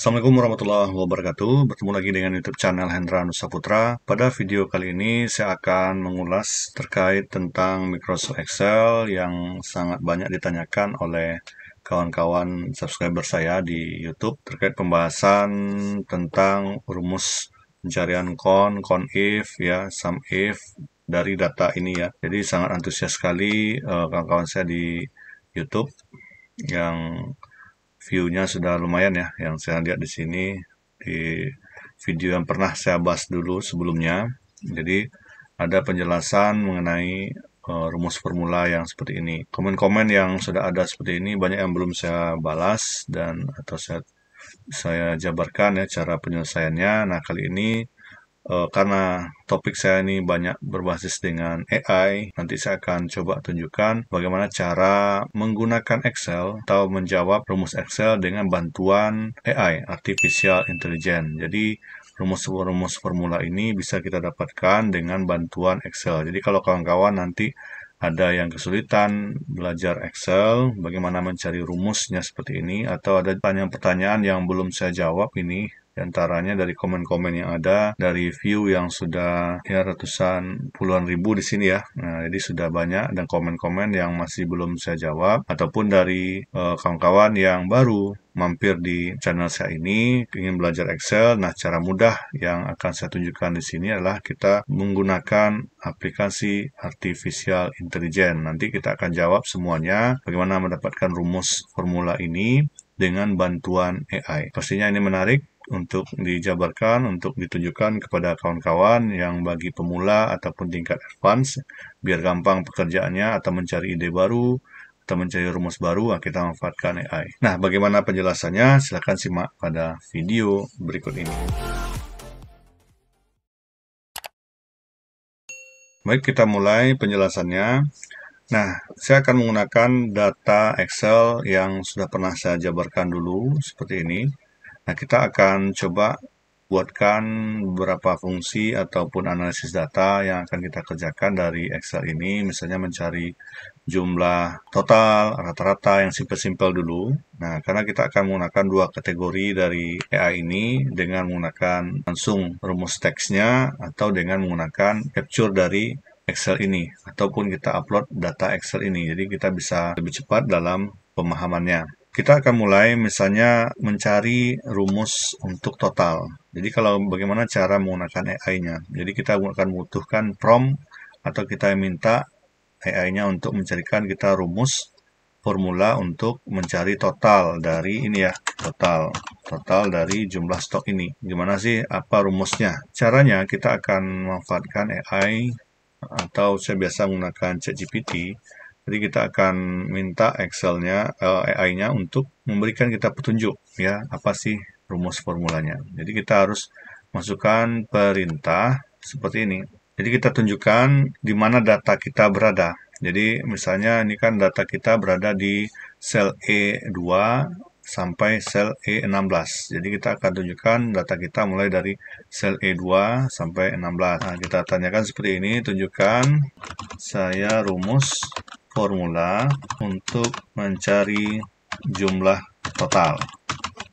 Assalamualaikum warahmatullahi wabarakatuh. Bertemu lagi dengan YouTube channel Hendra Nusa Putra. Pada video kali ini saya akan mengulas terkait tentang Microsoft Excel yang sangat banyak ditanyakan oleh kawan-kawan subscriber saya di YouTube terkait pembahasan tentang rumus pencarian if, ya, sum if dari data ini ya. Jadi sangat antusias sekali kawan-kawan saya di YouTube yang view-nya sudah lumayan ya, yang saya lihat di sini di video yang pernah saya bahas dulu sebelumnya. Jadi ada penjelasan mengenai rumus formula yang seperti ini. Komen-komen yang sudah ada seperti ini banyak yang belum saya balas dan atau saya jabarkan ya cara penyelesaiannya. Nah, kali ini karena topik saya ini banyak berbasis dengan AI, nanti saya akan coba tunjukkan bagaimana cara menggunakan Excel atau menjawab rumus Excel dengan bantuan AI, Artificial Intelligence. Jadi, rumus-rumus formula ini bisa kita dapatkan dengan bantuan Excel. Jadi, kalau kawan-kawan nanti ada yang kesulitan belajar Excel, bagaimana mencari rumusnya seperti ini, atau ada pertanyaan-pertanyaan yang belum saya jawab ini, di antaranya dari komen-komen yang ada, dari view yang sudah ya ratusan puluhan ribu di sini ya. Nah, jadi sudah banyak dan komen-komen yang masih belum saya jawab, ataupun dari kawan-kawan yang baru mampir di channel saya ini ingin belajar Excel. Nah, cara mudah yang akan saya tunjukkan di sini adalah kita menggunakan aplikasi Artificial Intelligence. Nanti kita akan jawab semuanya bagaimana mendapatkan rumus formula ini dengan bantuan AI. Pastinya ini menarik untuk dijabarkan, untuk ditunjukkan kepada kawan-kawan yang bagi pemula ataupun tingkat advance, biar gampang pekerjaannya atau mencari ide baru, atau mencari rumus baru, kita manfaatkan AI. Nah, bagaimana penjelasannya? Silahkan simak pada video berikut ini. Baik, kita mulai penjelasannya. Nah, saya akan menggunakan data Excel yang sudah pernah saya jabarkan dulu, seperti ini. Nah, kita akan coba buatkan beberapa fungsi ataupun analisis data yang akan kita kerjakan dari Excel ini, misalnya mencari jumlah total, rata-rata yang simpel-simpel dulu. Nah, karena kita akan menggunakan dua kategori dari AI ini dengan menggunakan langsung rumus teksnya atau dengan menggunakan capture dari Excel ini, ataupun kita upload data Excel ini. Jadi kita bisa lebih cepat dalam pemahamannya. Kita akan mulai misalnya mencari rumus untuk total. Jadi kalau bagaimana cara menggunakan AI-nya. Jadi kita akan membutuhkan prompt atau kita minta AI-nya untuk mencarikan kita rumus formula untuk mencari total dari ini ya, total dari jumlah stok ini. Gimana sih apa rumusnya? Caranya kita akan memanfaatkan AI atau saya biasa menggunakan ChatGPT. Jadi kita akan minta AI-nya untuk memberikan kita petunjuk ya, apa sih rumus formulanya. Jadi kita harus masukkan perintah seperti ini. Jadi kita tunjukkan di mana data kita berada. Jadi misalnya ini kan data kita berada di sel E2 sampai sel E16. Jadi kita akan tunjukkan data kita mulai dari sel E2 sampai 16. Nah, kita tanyakan seperti ini, tunjukkan saya rumus formula untuk mencari jumlah total.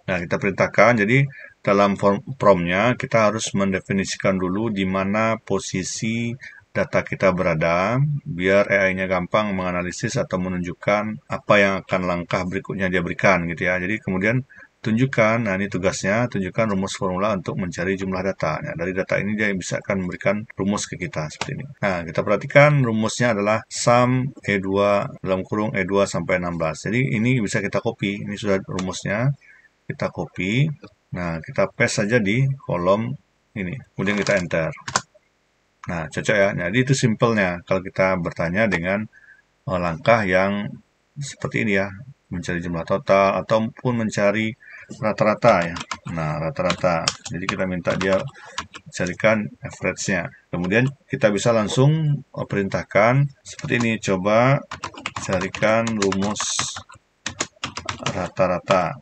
Nah, kita perintahkan, jadi dalam prompt-nya kita harus mendefinisikan dulu di mana posisi data kita berada, biar AI-nya gampang menganalisis atau menunjukkan apa yang akan langkah berikutnya dia berikan gitu ya. Jadi kemudian tunjukkan, nah ini tugasnya, tunjukkan rumus formula untuk mencari jumlah data. Nah, dari data ini dia bisa akan memberikan rumus ke kita seperti ini. Nah, kita perhatikan rumusnya adalah sum E2 dalam kurung E2 sampai 16. Jadi ini bisa kita copy, ini sudah rumusnya. Kita copy, nah kita paste saja di kolom ini, kemudian kita enter. Nah, cocok ya. Jadi itu simpelnya kalau kita bertanya dengan langkah yang seperti ini ya, mencari jumlah total ataupun mencari rata-rata ya. Nah, rata-rata. Jadi kita minta dia carikan average-nya. Kemudian kita bisa langsung perintahkan seperti ini, coba carikan rumus rata-rata.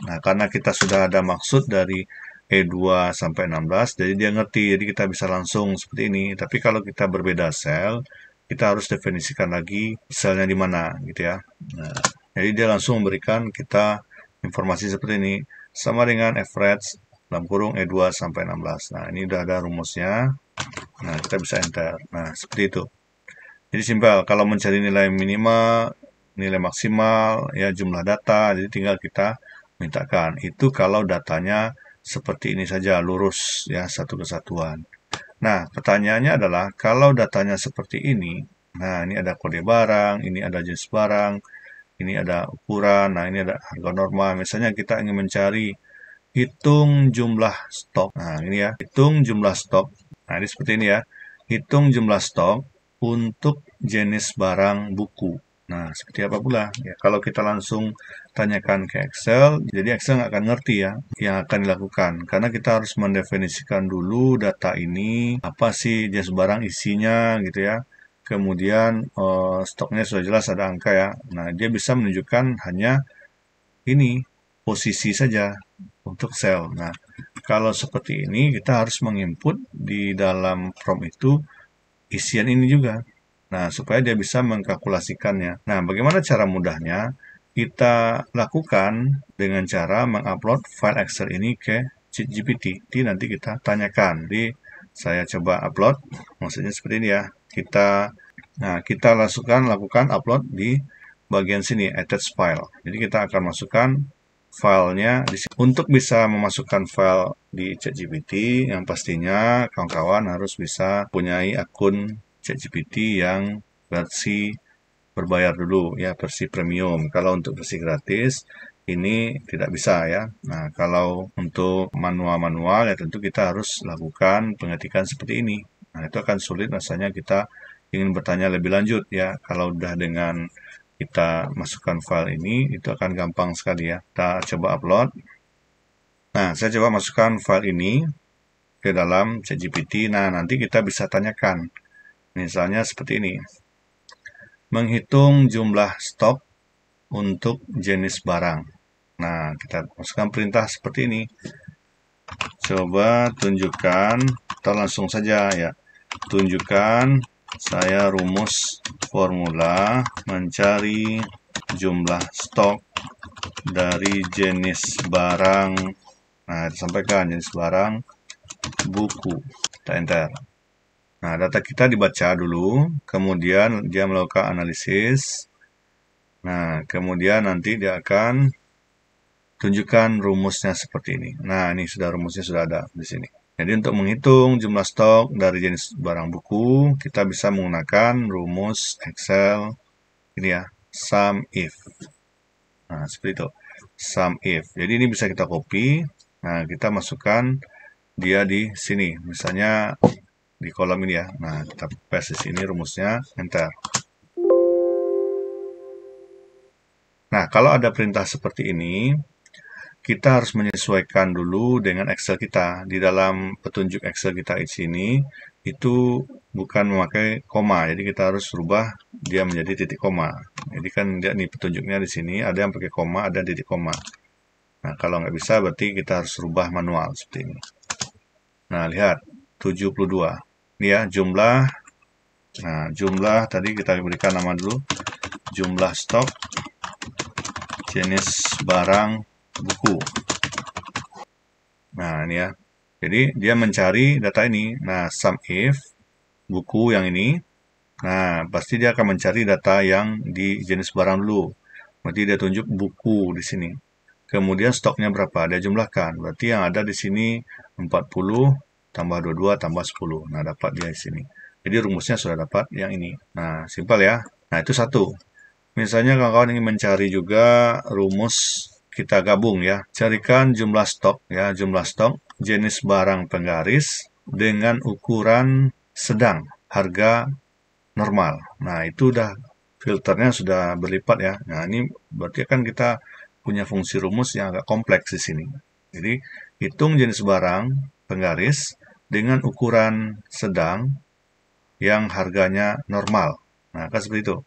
Nah, karena kita sudah ada maksud dari E2 sampai 16, jadi dia ngerti, jadi kita bisa langsung seperti ini. Tapi kalau kita berbeda sel, kita harus definisikan lagi selnya di mana, gitu ya. Nah, jadi dia langsung memberikan kita informasi seperti ini. sama dengan average dalam kurung E2 sampai 16. Nah, ini udah ada rumusnya. Nah, kita bisa enter. Nah, seperti itu. Jadi simpel, kalau mencari nilai minimal, nilai maksimal, ya jumlah data, jadi tinggal kita mintakan. Itu kalau datanya seperti ini saja, lurus ya, satu kesatuan. Nah, pertanyaannya adalah kalau datanya seperti ini, nah ini ada kode barang, ini ada jenis barang, ini ada ukuran, nah ini ada harga normal. Misalnya kita ingin mencari hitung jumlah stok. Nah, ini ya, hitung jumlah stok. Nah, ini seperti ini ya. Hitung jumlah stok untuk jenis barang buku. Nah, seperti apa pula? Ya, kalau kita langsung tanyakan ke Excel, jadi Excel nggak akan ngerti ya yang akan dilakukan. Karena kita harus mendefinisikan dulu data ini, apa sih jenis barang isinya gitu ya. Kemudian stoknya sudah jelas ada angka ya. Nah, dia bisa menunjukkan hanya ini, posisi saja untuk sel. Nah, kalau seperti ini kita harus menginput di dalam prompt itu isian ini juga. Nah, supaya dia bisa mengkalkulasikannya. Nah, bagaimana cara mudahnya? Kita lakukan dengan cara mengupload file Excel ini ke ChatGPT. Jadi nanti kita tanyakan. Jadi saya coba upload, maksudnya seperti ini ya. Kita lakukan upload di bagian sini, attach file. Jadi kita akan masukkan filenya di sini. Untuk bisa memasukkan file di ChatGPT, yang pastinya kawan-kawan harus bisa punyai akun ChatGPT yang versi berbayar dulu ya, versi premium. Kalau untuk versi gratis ini tidak bisa ya. Nah, kalau untuk manual-manual ya tentu kita harus lakukan pengetikan seperti ini. Nah, itu akan sulit rasanya kita ingin bertanya lebih lanjut ya. Kalau udah dengan kita masukkan file ini, itu akan gampang sekali ya. Kita coba upload. Nah, saya coba masukkan file ini ke dalam ChatGPT. Nah, nanti kita bisa tanyakan. Misalnya seperti ini. Menghitung jumlah stok untuk jenis barang. Nah, kita masukkan perintah seperti ini. Coba tunjukkan, atau langsung saja ya. Tunjukkan saya rumus formula mencari jumlah stok dari jenis barang. Nah, disampaikan jenis barang buku. Kita enter. Nah, data kita dibaca dulu, kemudian dia melakukan analisis. Nah, kemudian nanti dia akan tunjukkan rumusnya seperti ini. Nah, ini rumusnya sudah ada di sini. Jadi untuk menghitung jumlah stok dari jenis barang buku, kita bisa menggunakan rumus Excel ini ya, sum if. Nah, seperti itu. Sum if. Jadi ini bisa kita copy. Nah, kita masukkan dia di sini. Misalnya di kolom ini ya. Nah, kita paste di sini rumusnya, enter. Nah, kalau ada perintah seperti ini, kita harus menyesuaikan dulu dengan Excel kita. Di dalam petunjuk Excel kita di sini, itu bukan memakai koma. Jadi kita harus rubah dia menjadi titik koma. Jadi kan dia nih petunjuknya di sini, ada yang pakai koma, ada titik koma. Nah, kalau nggak bisa, berarti kita harus rubah manual seperti ini. Nah, lihat, 72. Ini ya, jumlah. Nah, jumlah tadi kita berikan nama dulu. Jumlah stok jenis barang buku. Nah, ini ya. Jadi, dia mencari data ini. Nah, sum if buku yang ini. Nah, pasti dia akan mencari data yang di jenis barang dulu. Berarti dia tunjuk buku di sini. Kemudian stoknya berapa? Dia jumlahkan. Berarti yang ada di sini 40 tambah 22 tambah 10. Nah, dapat dia di sini. Jadi rumusnya sudah dapat yang ini. Nah, simpel ya. Nah, itu satu. Misalnya kawan-kawan ingin mencari juga rumus, kita gabung ya. Carikan jumlah stok ya, jumlah stok jenis barang penggaris dengan ukuran sedang, harga normal. Nah, itu udah filternya sudah berlipat ya. Nah, ini berarti kan kita punya fungsi rumus yang agak kompleks di sini. Jadi, hitung jenis barang penggaris dengan ukuran sedang yang harganya normal. Nah, kan seperti itu.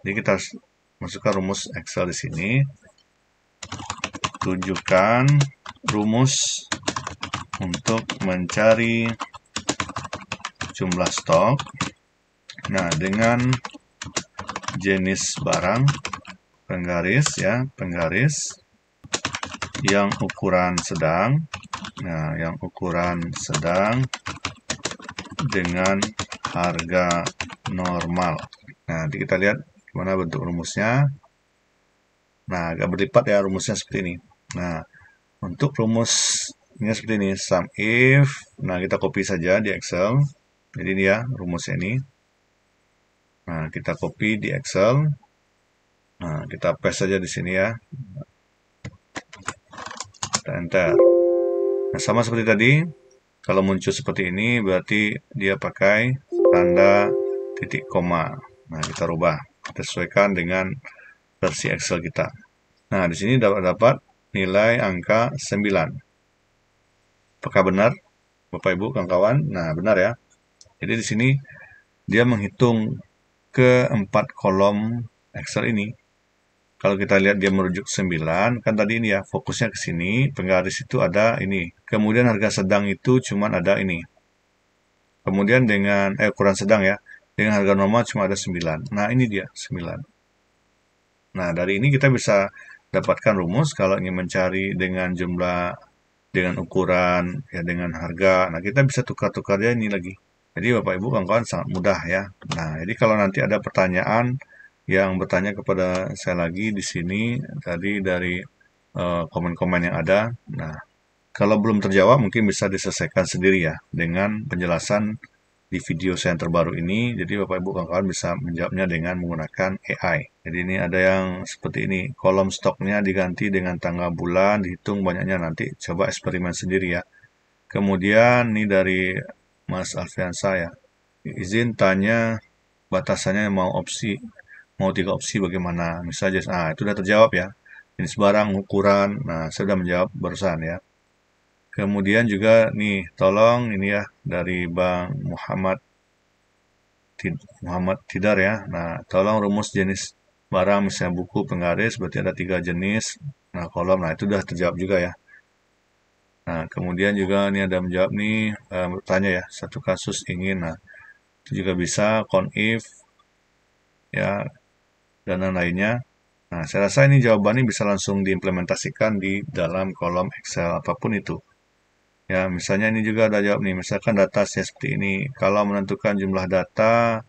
Jadi kita harus masukkan rumus Excel di sini. Tunjukkan rumus untuk mencari jumlah stok. Nah, dengan jenis barang penggaris ya, penggaris yang ukuran sedang. Nah, yang ukuran sedang dengan harga normal. Nah, nanti kita lihat gimana bentuk rumusnya. Nah, agak berlipat ya rumusnya seperti ini. Nah, untuk rumusnya seperti ini, sum if. Nah, kita copy saja di Excel. Jadi dia rumusnya ini. Nah, kita copy di Excel. Nah, kita paste saja di sini ya. Kita enter. Nah, sama seperti tadi. Kalau muncul seperti ini, berarti dia pakai tanda titik koma. Nah, kita rubah. Kita sesuaikan dengan versi Excel kita. Nah, di sini dapat nilai angka 9. Apakah benar, Bapak Ibu, kawan-kawan? Nah, benar ya. Jadi di sini dia menghitung ke 4 kolom Excel ini. Kalau kita lihat dia merujuk 9, kan tadi ini ya, fokusnya ke sini, penggaris itu ada ini. Kemudian harga sedang itu cuma ada ini. Kemudian dengan ukuran sedang ya, dengan harga normal cuma ada 9. Nah, ini dia 9. Nah, dari ini kita bisa dapatkan rumus kalau ingin mencari dengan jumlah, dengan ukuran, ya dengan harga. Nah, kita bisa tukar-tukar dia ini lagi. Jadi Bapak Ibu kawan-kawan sangat mudah ya. Nah, jadi kalau nanti ada pertanyaan yang bertanya kepada saya lagi di sini tadi dari komen-komen yang ada. Nah, kalau belum terjawab mungkin bisa diselesaikan sendiri ya dengan penjelasan di video saya yang terbaru ini. Jadi Bapak Ibu kawan-kawan bisa menjawabnya dengan menggunakan AI. Jadi ini ada yang seperti ini. Kolom stoknya diganti dengan tanggal bulan, dihitung banyaknya nanti. Coba eksperimen sendiri ya. Kemudian ini dari Mas Alfiansa ya. Izin tanya batasannya mau opsi. Mau 3 opsi bagaimana? Misalnya, itu sudah terjawab ya. Jenis barang, ukuran. Nah, saya sudah menjawab barusan ya. Kemudian juga nih, tolong ini ya dari Bang Muhammad Tidar ya. Nah, tolong rumus jenis barang, misalnya buku, penggaris, berarti ada 3 jenis. Nah, kolom, nah itu sudah terjawab juga ya. Nah, kemudian juga ini ada menjawab nih, bertanya ya, satu kasus ingin. Nah, itu juga bisa, count if, ya, dan lain-lainnya. Nah, saya rasa ini jawabannya bisa langsung diimplementasikan di dalam kolom Excel apapun itu. Ya, misalnya ini juga ada jawab nih, misalkan data seperti ini. Kalau menentukan jumlah data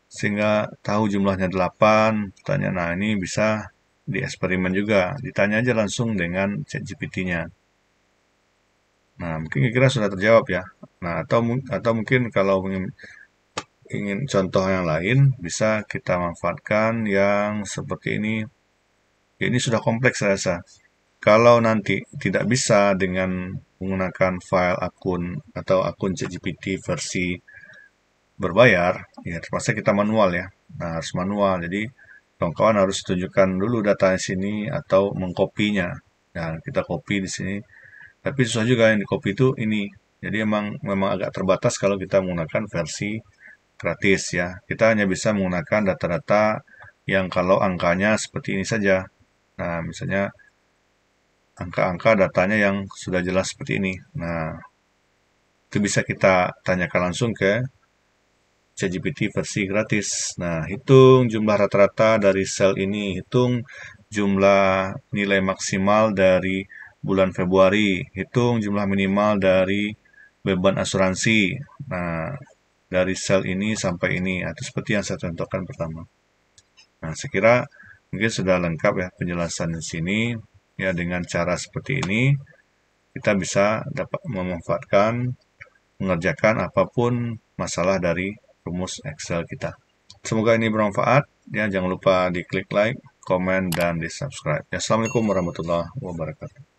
sehingga tahu jumlahnya 8, tanya, nah ini bisa dieksperimen juga. Ditanya aja langsung dengan ChatGPT-nya. Nah, mungkin kira-kira sudah terjawab ya. Nah, atau mungkin kalau ingin contoh yang lain, bisa kita manfaatkan yang seperti ini. Ini sudah kompleks saya rasa. Kalau nanti tidak bisa dengan menggunakan file akun atau akun ChatGPT versi berbayar, ya terpaksa kita manual ya. Nah, harus manual. Jadi, kawan-kawan harus tunjukkan dulu datanya sini atau mengkopinya. Nah, kita copy di sini. Tapi susah juga yang di copy itu ini. Jadi memang agak terbatas kalau kita menggunakan versi gratis ya. Kita hanya bisa menggunakan data-data yang kalau angkanya seperti ini saja. Nah, misalnya angka-angka datanya yang sudah jelas seperti ini. Nah, itu bisa kita tanyakan langsung ke ChatGPT versi gratis. Nah, hitung jumlah rata-rata dari sel ini, hitung jumlah nilai maksimal dari bulan Februari, hitung jumlah minimal dari beban asuransi. Nah, dari sel ini sampai ini, itu seperti yang saya contohkan pertama. Nah, saya kira mungkin sudah lengkap ya penjelasan di sini. Ya, dengan cara seperti ini, kita bisa dapat memanfaatkan, mengerjakan apapun masalah dari rumus Excel kita. Semoga ini bermanfaat. Ya, jangan lupa di klik like, komen, dan di subscribe. Ya, Assalamualaikum warahmatullahi wabarakatuh.